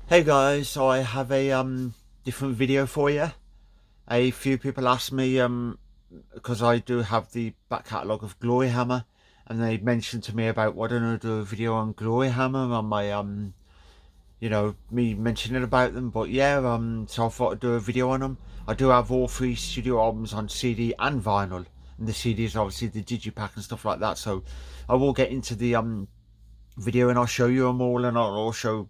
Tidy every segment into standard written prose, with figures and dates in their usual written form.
Hey guys, so I have a different video for you. A few people asked me because I do have the back catalogue of Gloryhammer, and they mentioned to me about why don't I do a video on Gloryhammer on my me mentioning about them. But yeah, so I thought I'd do a video on them. I do have all three studio albums on CD and vinyl, and the CD is obviously the digipack and stuff like that. So I will get into the video and I'll show you them all, and I'll also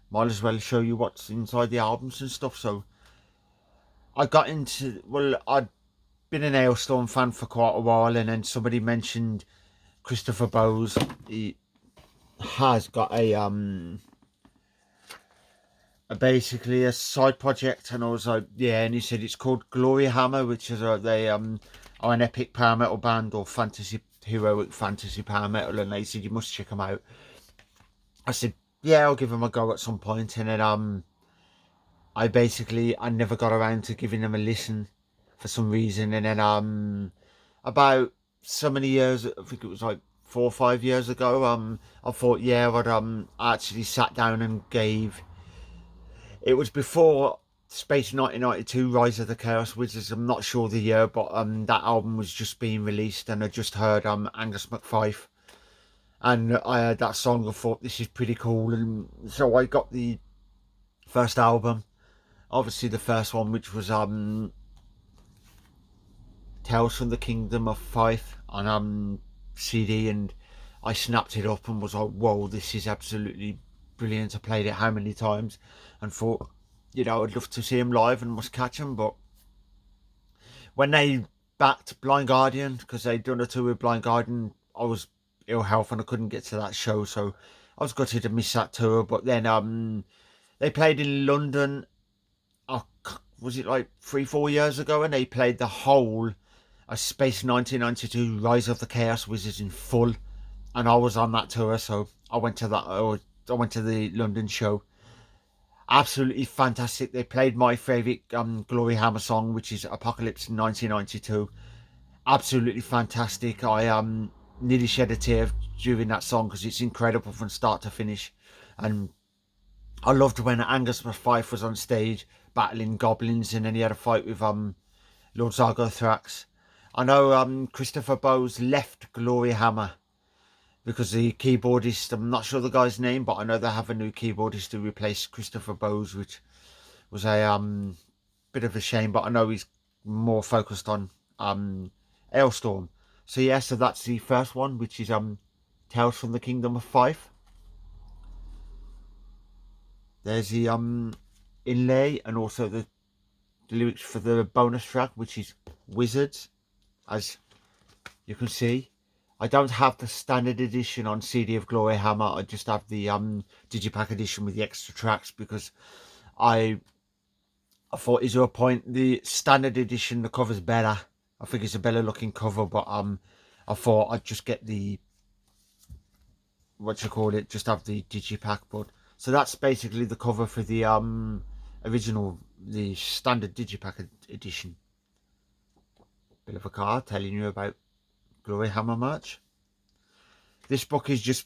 might as well show you what's inside the albums and stuff. So I got into, well, I'd been an Hailstorm fan for quite a while, and then somebody mentioned Christopher Bowes. He has got a basically a side project, and I was like, yeah, and he said it's called Gloryhammer, which is they are an epic power metal band or fantasy heroic fantasy power metal, and they said you must check them out. I said, yeah, I'll give them a go at some point, and then I never got around to giving them a listen for some reason, and then about so many years, I think it was like 4 or 5 years ago, I thought, yeah, I'd actually sat down and gave. It was before Space 1992 Rise of the Chaos Wizards. I'm not sure the year, but that album was just being released, and I just heard Angus McFife, and I heard that song. I thought this is pretty cool, and so I got the first album, obviously the first one, which was Tales from the Kingdom of Fife on CD, and I snapped it up and was like, whoa, this is absolutely brilliant. I played it how many times and thought, I'd love to see him live and must catch him. But when they backed Blind Guardian, because they'd done a tour with Blind Guardian, I was ill health and I couldn't get to that show, so I was gutted to miss that tour. But then they played in London, oh, was it like 3 4 years ago, and they played the whole Space 1992 Rise of the Chaos Wizards in full, and I was on that tour, so I went to that. I went to the London show. Absolutely fantastic. They played my favourite Gloryhammer song, which is Apocalypse 1992. Absolutely fantastic. I nearly shed a tear during that song because it's incredible from start to finish, and I loved when Angus Fife was on stage battling goblins, and then he had a fight with Lord Zargothrax. I know Christopher Bowes left Gloryhammer because the keyboardist, I'm not sure the guy's name, but I know they have a new keyboardist to replace Christopher Bowes, which was a bit of a shame, but I know he's more focused on Hailstorm. So yeah, so that's the first one, which is Tales from the Kingdom of Fife. There's the inlay and also the lyrics for the bonus track, which is Wizards, as you can see. I don't have the standard edition on CD of Gloryhammer. I just have the digipack edition with the extra tracks because I thought, is there a point? The standard edition, the cover's better. I think it's a better looking cover, but I thought I'd just get the, just have the digipack. But so that's basically the cover for the original, the standard digipack edition. Bit of a card telling you about Gloryhammer merch. This book is just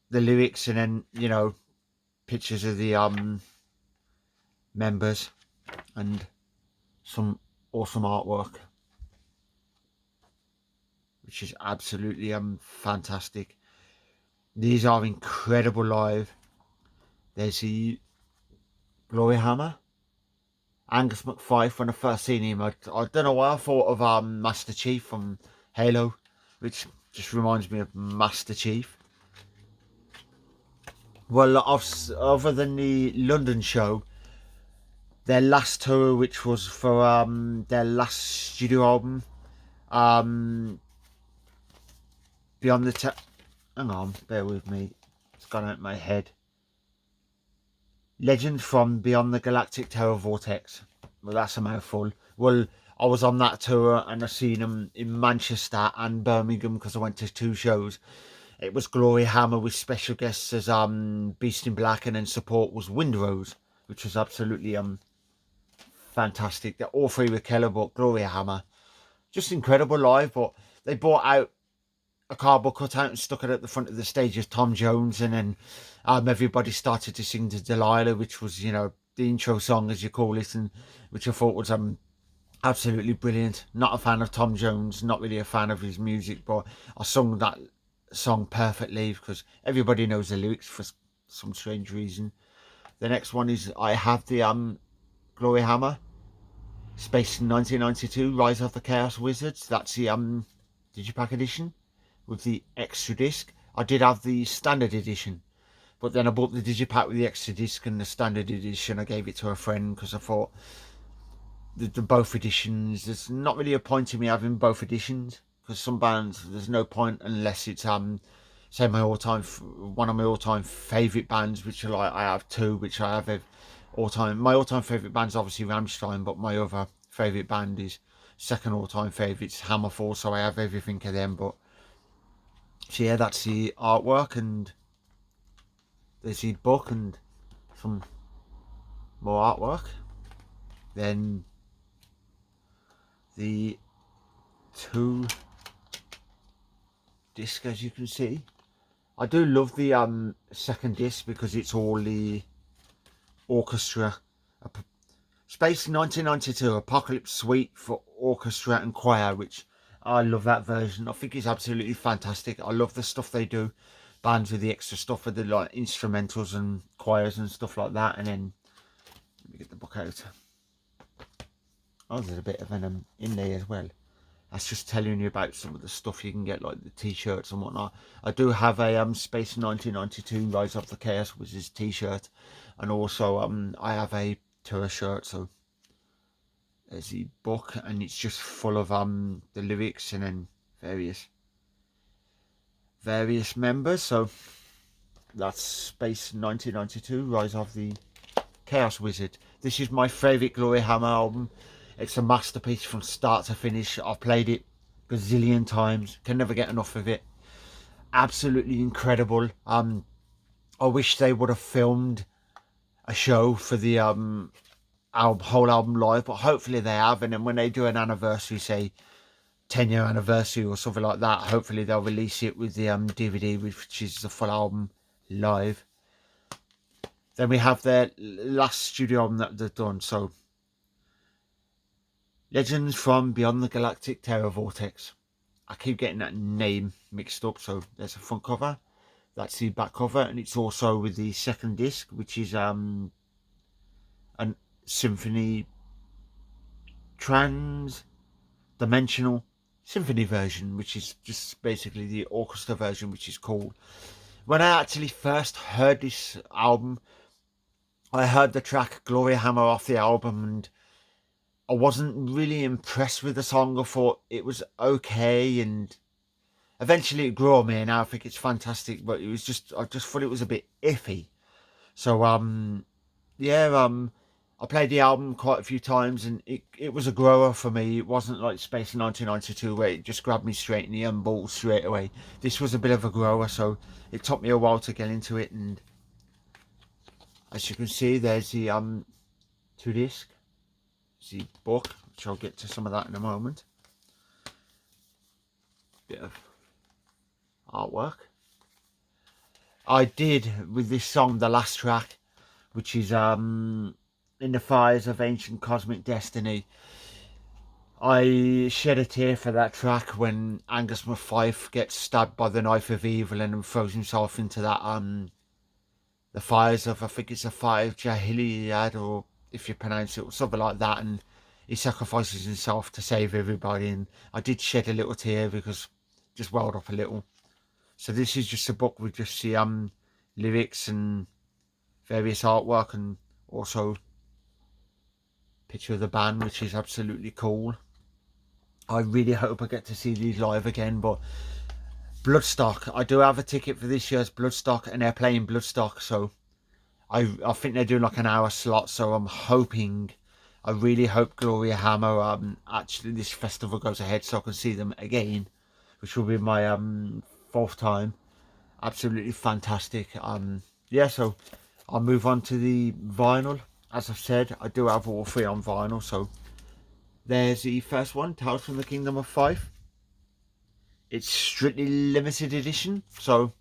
the lyrics and then pictures of the members and some awesome artwork, which is absolutely fantastic. These are incredible live. There's the Gloryhammer, Angus McFife. When I first seen him, I don't know why I thought of Master Chief from Halo, which just reminds me of Master Chief. Well, other than the London show, their last tour, which was for their last studio album, Beyond the hang on, bear with me, it's gone out of my head. Legend from Beyond the Galactic Terror Vortex. Well, that's a mouthful. Well, I was on that tour and I seen them in Manchester and Birmingham because I went to 2 shows. It was Gloryhammer with special guests as Beast in Black, and then support was Windrose, which was absolutely fantastic. They're all 3 with Keller, but Gloryhammer, just incredible live. But they brought out a cardboard cutout and stuck it at the front of the stage as Tom Jones, and then everybody started to sing to Delilah, which was, you know, the intro song as you call it, and which I thought was absolutely brilliant. Not a fan of Tom Jones, not really a fan of his music, but I sung that song perfectly because everybody knows the lyrics for some strange reason. The next one is I have the Gloryhammer, Space 1992, Rise of the Chaos Wizards. That's the Digipack edition with the extra disc. I did have the standard edition, but then I bought the Digipack with the extra disc and the standard edition. I gave it to a friend because I thought the both editions, there's not really a point in me having both editions, because some bands there's no point unless it's say my all-time one of my all-time favorite bands, which are like I have two, which I have all-time. My all-time favorite band's obviously Rammstein, but my other favorite band is second all-time favorite's Hammerfall, so I have everything of them. But so yeah, that's the artwork, and there's the book and some more artwork. Then the two disc, as you can see. I do love the second disc because it's all the orchestra. Space 1992 Apocalypse Suite for orchestra and choir, which I love that version. I think it's absolutely fantastic. I love the stuff they do, bands with the extra stuff with the like instrumentals and choirs and stuff like that. And then let me get the book out. Oh, there's a bit of an in there as well. That's just telling you about some of the stuff you can get, like the t-shirts and whatnot. I do have a Space 1992 Rise of the Chaos Wizards t-shirt, and also I have a tour shirt. So there's the book, and it's just full of the lyrics and then various members. So that's Space 1992 Rise of the Chaos Wizard. This is my favourite Gloryhammer album. It's a masterpiece from start to finish. I've played it a gazillion times. Can never get enough of it. Absolutely incredible. I wish they would have filmed a show for the whole album live, but hopefully they have. And then when they do an anniversary, say 10-year anniversary or something like that, hopefully they'll release it with the DVD, which is the full album live. Then we have their last studio album that they've done. So Legends from Beyond the Galactic Terror Vortex. I keep getting that name mixed up. So there's a front cover. That's the back cover. And it's also with the second disc, which is a symphony trans-dimensional symphony version, which is just basically the orchestra version, which is cool. When I actually first heard this album, I heard the track Gloryhammer off the album, and I wasn't really impressed with the song. I thought it was okay, and eventually it grew on me, and now I think it's fantastic. But it was just, I just thought it was a bit iffy. So yeah, I played the album quite a few times, and it was a grower for me. It wasn't like Space 1992 where it just grabbed me straight in the balls straight away. This was a bit of a grower, so it took me a while to get into it. And as you can see, there's the two disc. The book, which I'll get to some of that in a moment. Bit of artwork. I did with this song, the last track, which is In the Fires of Ancient Cosmic Destiny. I shed a tear for that track when Angus MacFife gets stabbed by the knife of evil and then throws himself into that the fires of, I think it's the fire of Jahiliad, or if you pronounce it, or something like that, and he sacrifices himself to save everybody. And I did shed a little tear because just welled up a little. So this is just a book with just the lyrics and various artwork, and also picture of the band, which is absolutely cool. I really hope I get to see these live again. But Bloodstock, I do have a ticket for this year's Bloodstock, and they're playing Bloodstock, so I think they're doing like an hour slot. So I'm hoping, I really hope Gloryhammer actually this festival goes ahead, so I can see them again, which will be my fourth time. Absolutely fantastic. Yeah, so I'll move on to the vinyl. As I've said, I do have all three on vinyl. So there's the first one, Tales from the Kingdom of Fife. it's strictly limited edition, so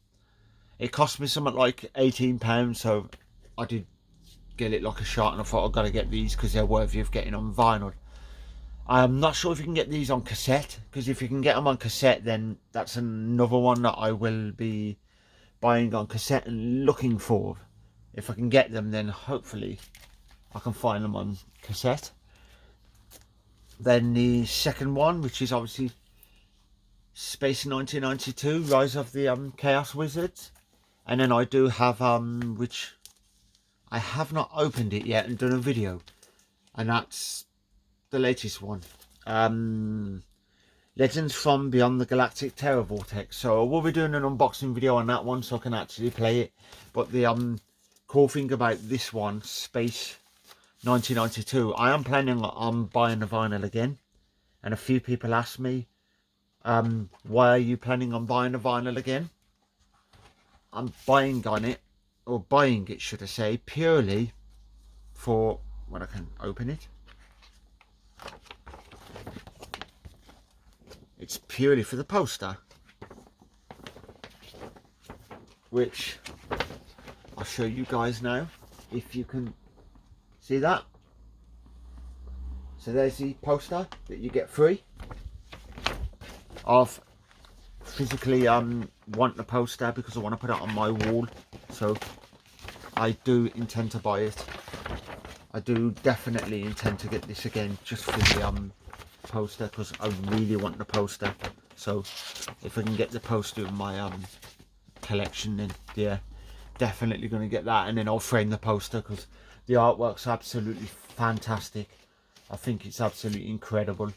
it cost me something like £18, so I did get it like a shot, and I thought I've got to get these because they're worthy of getting on vinyl. I'm not sure if you can get these on cassette, because if you can get them on cassette, then that's another one that I will be buying on cassette and looking for. If I can get them, then hopefully I can find them on cassette. Then the second one, which is obviously Space 1992, Rise of the Chaos Wizards. And then I do have, which I have not opened it yet and done a video, and that's the latest one. Legends from Beyond the Galactic Terror Vortex. So I will be doing an unboxing video on that one so I can actually play it. But the cool thing about this one, Space 1992, I am planning on buying the vinyl again. And a few people asked me, why are you planning on buying the vinyl again? I'm buying it should I say, purely for, when I can open it, it's purely for the poster, which I'll show you guys now, if you can see that. So there's the poster that you get free. I've physically want the poster because I want to put it on my wall, so I do intend to buy it. I do definitely intend to get this again just for the poster, because I really want the poster. So if I can get the poster in my collection, then yeah, definitely going to get that, and then I'll frame the poster because the artwork's absolutely fantastic. I think it's absolutely incredible.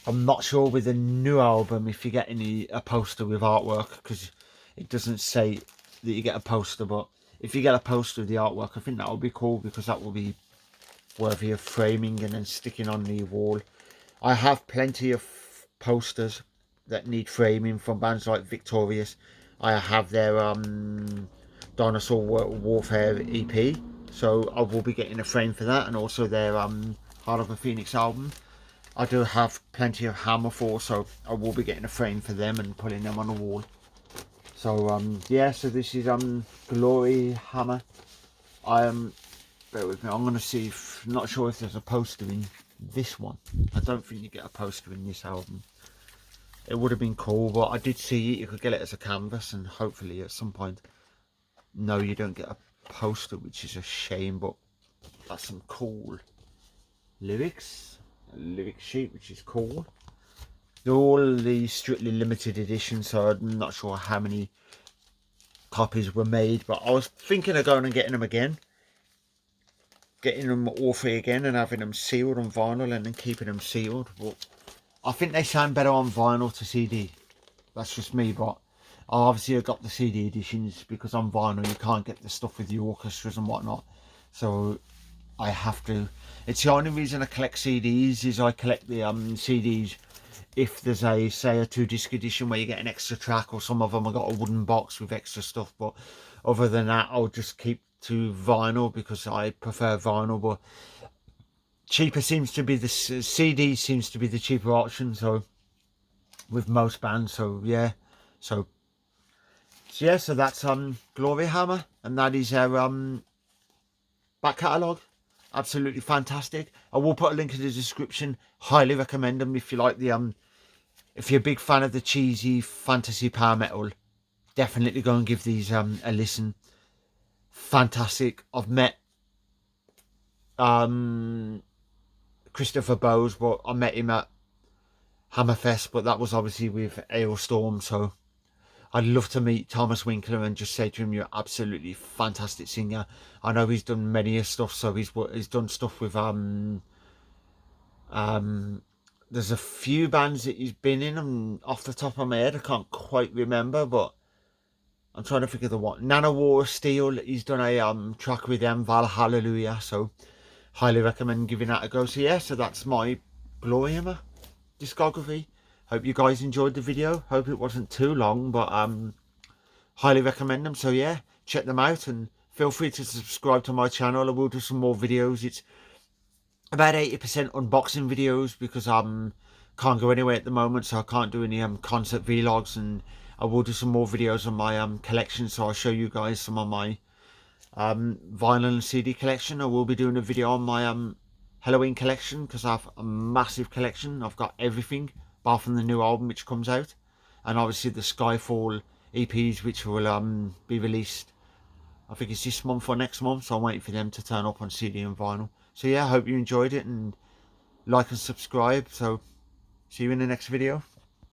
I'm not sure with the new album if you get a poster with artwork, because it doesn't say that you get a poster, but if you get a poster with the artwork, I think that would be cool, because that will be worthy of framing and then sticking on the wall. I have plenty of posters that need framing from bands like Victorious. I have their Dinosaur Warfare EP, so I will be getting a frame for that, and also their Heart of a Phoenix album. I do have plenty of Hammer Force, so I will be getting a frame for them and putting them on the wall. So yeah, so this is Gloryhammer. Bear with me, I'm going to see if, not sure if there's a poster in this one. I don't think you get a poster in this album. It would have been cool, but I did see it, you could get it as a canvas, and hopefully at some point. No, you don't get a poster, which is a shame, but that's some cool lyric sheet, which is cool. They're all the strictly limited edition, so I'm not sure how many copies were made, but I was thinking of going and getting them again, getting them all three again and having them sealed on vinyl and then keeping them sealed. But I think they sound better on vinyl to CD. That's just me, but I obviously have got the CD editions, because on vinyl you can't get the stuff with the orchestras and whatnot, so I have to. It's the only reason I collect CDs, is I collect the CDs if there's a, say, a 2-disc edition where you get an extra track, or some of them have got a wooden box with extra stuff. But other than that, I'll just keep to vinyl because I prefer vinyl. But cheaper seems to be the CD seems to be the cheaper option, so with most bands. So yeah, so yeah, so that's Gloryhammer, and that is our back catalogue. Absolutely fantastic. I will put a link in the description. Highly recommend them if you like the if you're a big fan of the cheesy fantasy power metal. Definitely go and give these a listen. Fantastic. I've met Christopher Bowes, but I met him at Hammerfest, but that was obviously with Ailstorm, so I'd love to meet Thomas Winkler and just say to him, you're absolutely fantastic singer. I know he's done many stuff, so he's done stuff with there's a few bands that he's been in, and off the top of my head I can't quite remember, but I'm trying to think of the one. Nanowar Steel, he's done a track with them, Hallelujah, so highly recommend giving that a go. So yeah, so that's my Gloryhammer discography. Hope you guys enjoyed the video. Hope it wasn't too long, but highly recommend them. So yeah, check them out and feel free to subscribe to my channel. I will do some more videos. It's about 80% unboxing videos because can't go anywhere at the moment, so I can't do any concert vlogs, and I will do some more videos on my collection, so I'll show you guys some of my vinyl and CD collection. I will be doing a video on my Halloween collection, because I have a massive collection. I've got everything apart from the new album which comes out, and obviously the Skyfall EPs which will be released, I think it's this month or next month, so I'm waiting for them to turn up on CD and vinyl. So yeah, I hope you enjoyed it, and like and subscribe. So see you in the next video.